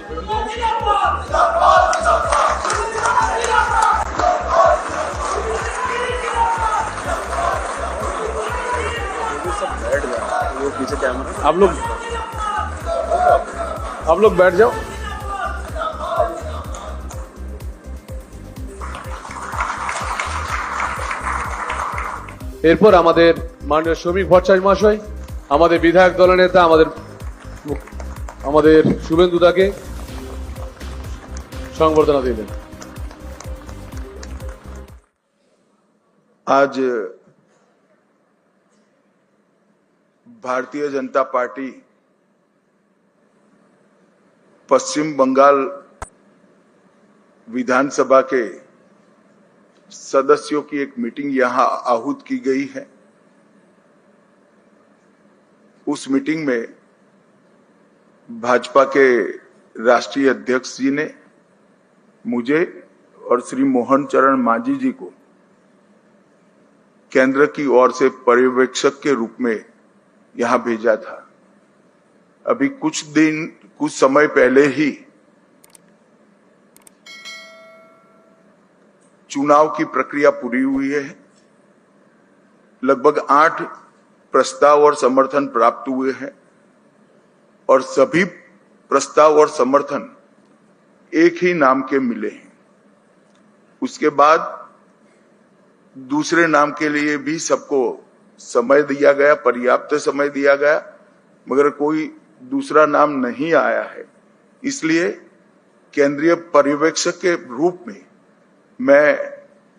पीछे कैमरा आप लोग बैठ जाओ। এরপর আমাদের মাননীয় শ্রমিক ভট্টাচার্য মহাশয় আমাদের বিধায়ক দলের নেতা আমাদের শুভেন্দু দাকে সংবর্ধনা দিলেন। आज भारतीय जनता पार्टी पश्चिम बंगाल विधानसभा के सदस्यों की एक मीटिंग यहां आहूत की गई है। उस मीटिंग में भाजपा के राष्ट्रीय अध्यक्ष जी ने मुझे और श्री मोहन चरण मांझी जी को केंद्र की ओर से पर्यवेक्षक के रूप में यहां भेजा था। अभी कुछ समय पहले ही चुनाव की प्रक्रिया पूरी हुई है। लगभग 8 प्रस्ताव और समर्थन प्राप्त हुए हैं और सभी प्रस्ताव और समर्थन एक ही नाम के मिले हैं। उसके बाद दूसरे नाम के लिए भी सबको समय दिया गया, पर्याप्त समय दिया गया, मगर कोई दूसरा नाम नहीं आया है। इसलिए केंद्रीय पर्यवेक्षक के रूप में मैं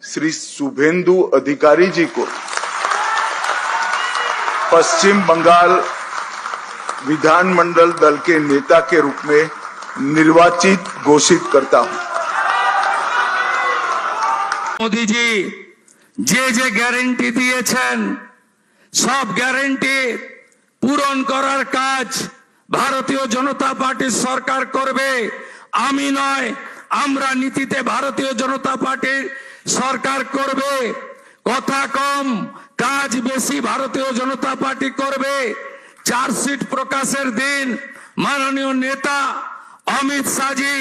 श्री शुभेंदु अधिकारी जी को पश्चिम बंगाल विधानमंडल दल के नेता के रूप में निर्वाचित घोषित करता हूं। मोदी जी যে গ্যারান্টি দিয়েছেন সব গ্যারান্টি পূরণ করার কাজ ভারতীয় জনতা পার্টির সরকার করবে। আমি নয়, আমরা নীতিতে ভারতীয় জনতা পার্টির সরকার করবে। কথা কম কাজ বেশি ভারতীয় জনতা পার্টি করবে। চার্জশিট প্রকাশের দিন মাননীয় নেতা অমিত শাহজি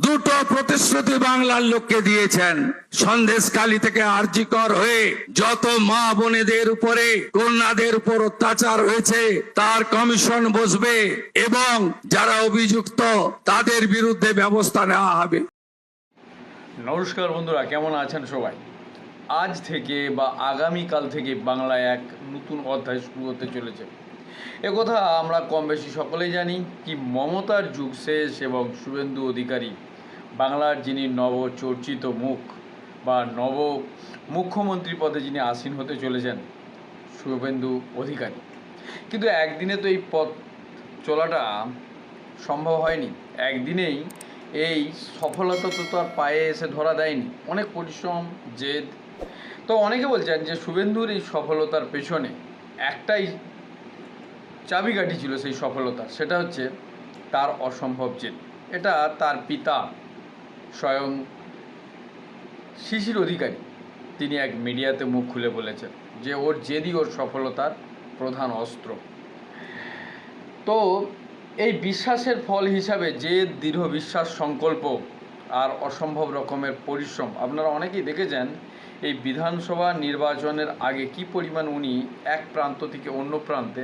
দুটো প্রতিশ্রুতি বাংলার লোককে দিয়েছেন। সন্দেশখালী থেকে আরজিকর হয়ে যত মা বোনেদের উপরে কন্যাদের উপর অত্যাচার হয়েছে তার কমিশন বসবে এবং যারা অভিযুক্ত তাদের বিরুদ্ধে ব্যবস্থা নেওয়া হবে। নমস্কার বন্ধুরা, কেমন আছেন সবাই? আজ থেকে বা আগামীকাল থেকে বাংলায় এক নতুন অধ্যায় শুরু হতে চলেছে। একথা আমরা কম বেশি সকলেই জানি কি মমতার যুগ শেষ এবং শুভেন্দু অধিকারী বাংলার যিনি নবচর্চিত মুখ বা নব মুখ্যমন্ত্রী পদে যিনি আসীন হতে চলেছেন শুভেন্দু অধিকারী। কিন্তু একদিনে তো এই পথ চলাটা সম্ভব হয়নি। একদিনেই এই সফলতা তো তার পায়ে এসে ধরা দেয়নি, অনেক পরিশ্রম জেদ। তো অনেকে বলছেন যে শুভেন্দুর এই সফলতার পেছনে একটাই চাবিকাঠি ছিল সেই সফলতার, সেটা হচ্ছে তার অসম্ভব জেদ। এটা তার পিতা স্বয়ং শিশির অধিকারী তিনি এক মিডিয়াতে মুখ খুলে বলেছেন যে ওর জেদই ওর সফলতার প্রধান অস্ত্র। তো এই বিশ্বাসের ফল হিসাবে জেদ, দৃঢ় বিশ্বাস, সংকল্প আর অসম্ভব রকমের পরিশ্রম। আপনারা অনেকেই দেখেছেন এই বিধানসভা নির্বাচনের আগে কি পরিমাণ উনি এক প্রান্ত থেকে অন্য প্রান্তে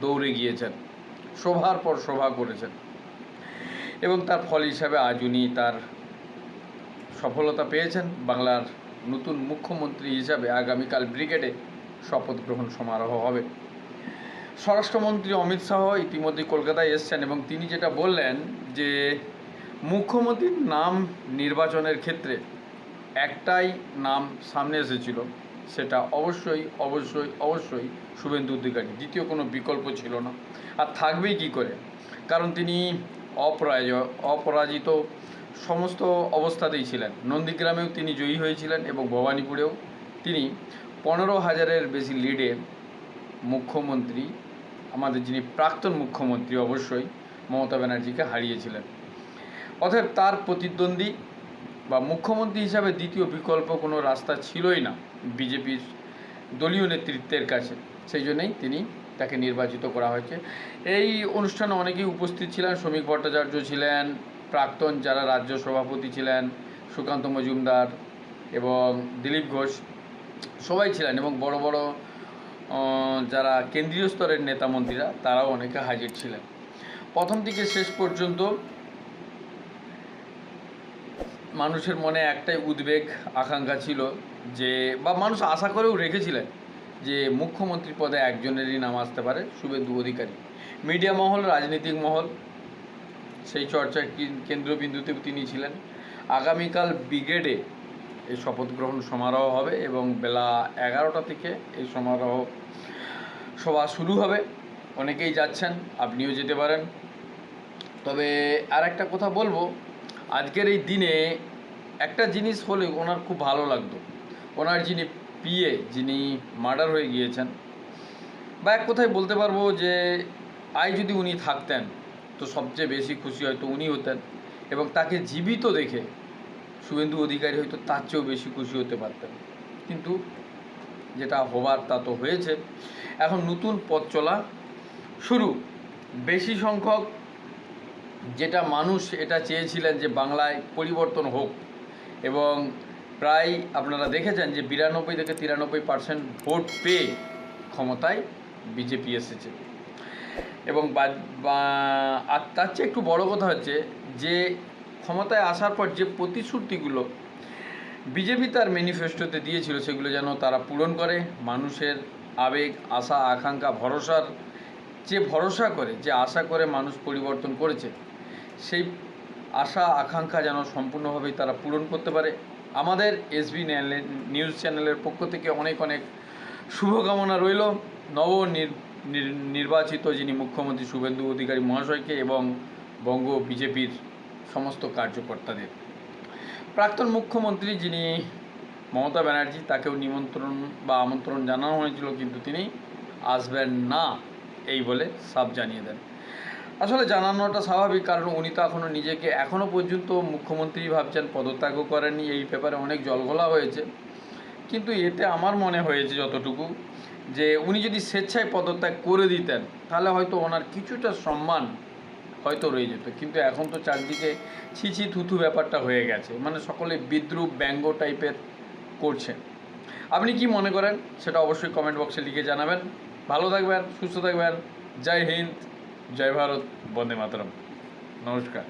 দৌড়ে গিয়েছেন, সভার পর সভা করেছেন এবং তার ফল হিসাবে আজ উনি তার সফলতা পেয়েছেন। বাংলার নতুন মুখ্যমন্ত্রী হিসাবে আগামীকাল ব্রিগেডে শপথ গ্রহণ সমারোহ হবে। স্বরাষ্ট্রমন্ত্রী অমিত শাহ ইতিমধ্যে কলকাতায় এসছেন এবং তিনি যেটা বললেন যে মুখ্যমন্ত্রীর নাম নির্বাচনের ক্ষেত্রে একটাই নাম সামনে এসেছিল, সেটা অবশ্যই অবশ্যই অবশ্যই শুভেন্দু অধিকারী। দ্বিতীয় কোনো বিকল্প ছিল না, আর থাকবেই কি করে, কারণ তিনি অপরাজিত সমস্ত অবস্থাতেই ছিলেন। নন্দীগ্রামেও তিনি জয়ী হয়েছিলেন এবং ভবানীপুরেও তিনি 15,000-এর বেশি লিডে মুখ্যমন্ত্রী, আমাদের যিনি প্রাক্তন মুখ্যমন্ত্রী অবশ্যই মমতা ব্যানার্জিকে হারিয়েছিলেন। অতএব তার প্রতিদ্বন্দ্বী বা মুখ্যমন্ত্রী হিসাবে দ্বিতীয় বিকল্প কোনো রাস্তা ছিলই না বিজেপির দলীয় নেতৃত্বের কাছে। সেই জন্যই তাকে নির্বাচিত করা হয়েছে। এই অনুষ্ঠানে অনেকেই উপস্থিত ছিলেন। শ্রমিক ভট্টাচার্য ছিলেন, প্রাক্তন যারা রাজ্য সভাপতি ছিলেন, সুকান্ত মজুমদার এবং দিলীপ ঘোষ সবাই ছিলেন, এবং বড় বড় যারা কেন্দ্রীয় স্তরের নেতা মন্ত্রীরা তারাও অনেকে হাজির ছিলেন। প্রথম থেকে শেষ পর্যন্ত মানুষের মনে একটাই উদ্বেগ আকাঙ্ক্ষা ছিল যে, বা মানুষ আশা করেও রেখেছিলেন যে মুখ্যমন্ত্রী পদে একজনেরই নাম আসতে পারে, শুভেন্দু অধিকারী। মিডিয়া মহল, রাজনৈতিক মহল সেই চর্চার কেন্দ্রবিন্দুতে তিনি ছিলেন। আগামীকাল ব্রিগেডে এই শপথ গ্রহণ সমারোহ হবে এবং বেলা 11টা থেকে এই সমারোহ সভা শুরু হবে। অনেকেই যাচ্ছেন, আপনিও যেতে পারেন। তবে আর একটা কথা বলবো, আজকের এই দিনে একটা জিনিস হলে ওনার খুব ভালো লাগতো। ওনার যিনি পিএ, যিনি মার্ডার হয়ে গিয়েছেন, বা এক কথায় বলতে পারবো যে আজ যদি উনি থাকতেন তো সবচেয়ে বেশি খুশি হয়তো উনি হতেন, এবং তাকে জীবিত দেখে শুভেন্দু অধিকারী হয়তো তার চেয়েও বেশি খুশি হতে পারতেন। কিন্তু যেটা হবার তা তো হয়েছে। এখন নতুন পথ চলা শুরু। বেশি সংখ্যক যেটা মানুষ এটা চেয়েছিলেন যে বাংলায় পরিবর্তন হোক, এবং প্রায় আপনারা দেখেছেন যে 92 থেকে 93% ভোট পেয়ে ক্ষমতায় বিজেপি এসেছে। এবং আর তার চেয়ে একটু বড় কথা হচ্ছে যে ক্ষমতায় আসার পর যে প্রতিশ্রুতিগুলো বিজেপি তার ম্যানিফেস্টোতে দিয়েছিল সেগুলো যেন তারা পূরণ করে। মানুষের আবেগ, আশা, আকাঙ্ক্ষা, ভরসার যে ভরসা করে, যে আশা করে মানুষ পরিবর্তন করেছে, সেই আশা আকাঙ্ক্ষা যেন সম্পূর্ণভাবেই তারা পূরণ করতে পারে। আমাদের এসবি নিউজ চ্যানেলের পক্ষ থেকে অনেক অনেক শুভকামনা রইল নির্বাচিত যিনি মুখ্যমন্ত্রী শুভেন্দু অধিকারী মহাশয়কে এবং বঙ্গ বিজেপির সমস্ত কার্যকর্তাদের। প্রাক্তন মুখ্যমন্ত্রী যিনি মমতা ব্যানার্জি, তাকেও নিমন্ত্রণ বা আমন্ত্রণ জানানো হয়েছিল, কিন্তু তিনি আসবেন না এই বলে সাফ জানিয়ে দেন। আসলে জানানোটা স্বাভাবিক, কারণ উনি তো এখনও পর্যন্ত মুখ্যমন্ত্রী ভাবছেন, পদত্যাগও করেননি। এই ব্যাপারে অনেক জলঘোলা হয়েছে, কিন্তু এতে আমার মনে হয়েছে যতটুকু যে উনি যদি স্বেচ্ছায় পদত্যাগ করে দিতেন তাহলে হয়তো ওনার কিছুটা সম্মান হয়তো রয়ে যেত। কিন্তু এখন তো চারদিকে ছিছি থুথু ব্যাপারটা হয়ে গেছে, মানে সকলে বিদ্রুপ ব্যঙ্গ টাইপের করছে। আপনি কি মনে করেন সেটা অবশ্যই কমেন্ট বক্সে লিখে জানাবেন। ভালো থাকবেন, সুস্থ থাকবেন। জয় হিন্দ, জয় ভারত, বন্দে মাতরম। নমস্কার।